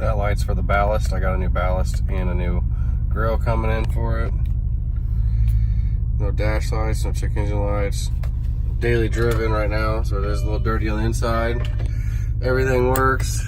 That light's for the ballast. I got a new ballast and a new grill coming in for it. No dash lights, no check engine lights. Daily driven right now, so it is a little dirty on the inside. Everything works.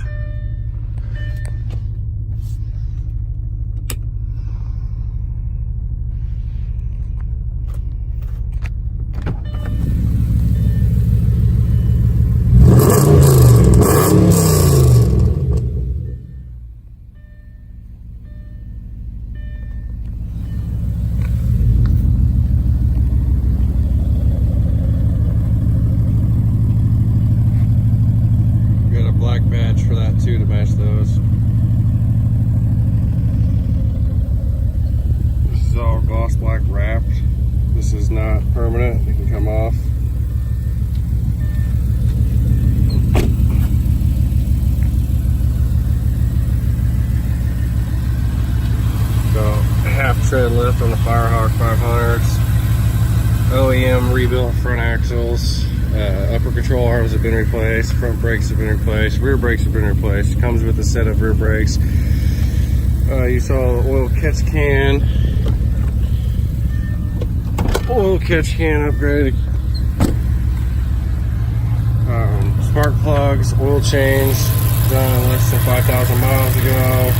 Black badge for that too to match those. This is all gloss black wrapped. This is not permanent, it can come off. So half tread lift on the Firehawk 500s. OEM rebuilt front axles. Upper control arms have been replaced, front brakes have been replaced, rear brakes have been replaced. It comes with a set of rear brakes. You saw the oil catch can upgrade. Spark plugs, oil change, done less than 5,000 miles ago.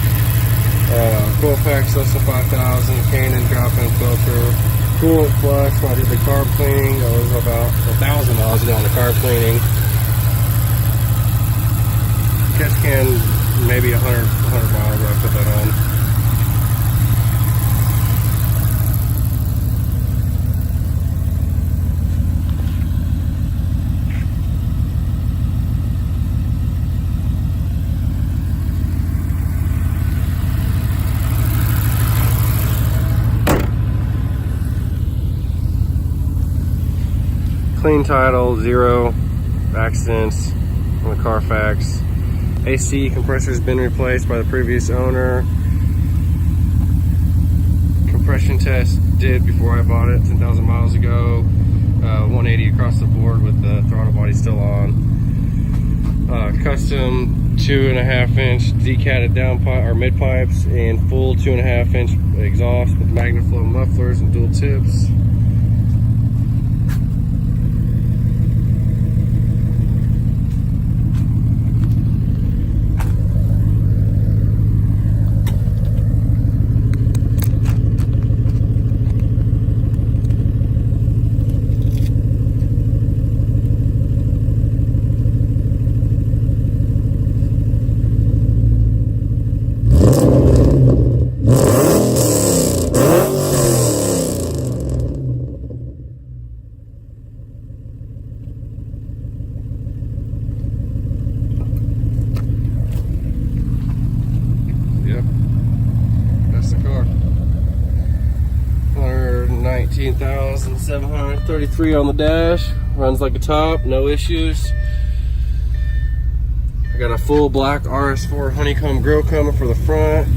Coil packs less than 5,000, Canon drop-in filter. Coolant flush when I did the carb cleaning. That was about 1,000 miles ago on the carb cleaning. Catch can maybe 100 miles ago I put that on. Clean title, 0 accidents on the Carfax. AC compressor has been replaced by the previous owner. Compression test did before I bought it 10,000 miles ago. 180 across the board with the throttle body still on. Custom 2.5-inch decatted downpipe or mid pipes and full 2.5-inch exhaust with magnaflow mufflers and dual tips. That's the car. 119,733 on the dash. Runs like a top, no issues. I got a full black rs4 honeycomb grill coming for the front.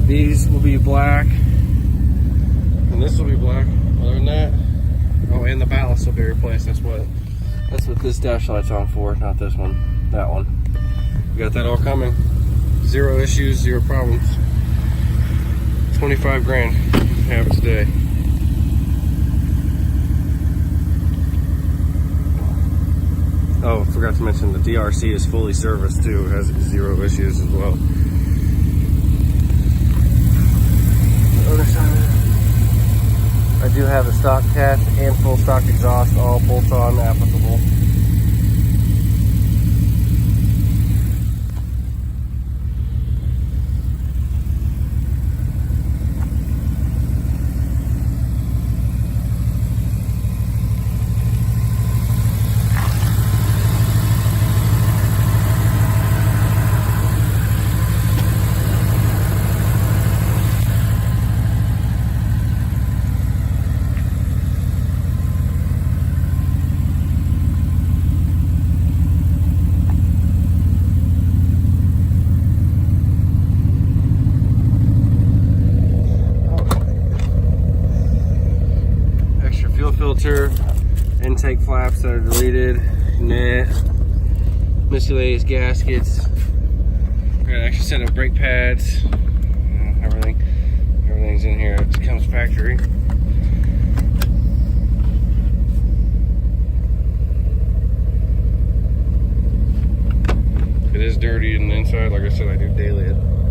These will be black, and this will be black. Other than that, oh, and the ballast will be replaced. That's what this dash light's on for, not this one. That one. We got that all coming. 0 issues, 0 problems. 25 grand. Have it today. Oh, forgot to mention the DRC is fully serviced too. It has 0 issues as well. Other side. I do have a stock catch and full stock exhaust, all bolt-on applicable. Filter, intake flaps that are deleted, net, miscellaneous gaskets, got an extra set of brake pads. Everything's in here. It comes factory. It is dirty in the inside. Like I said, I do daily it.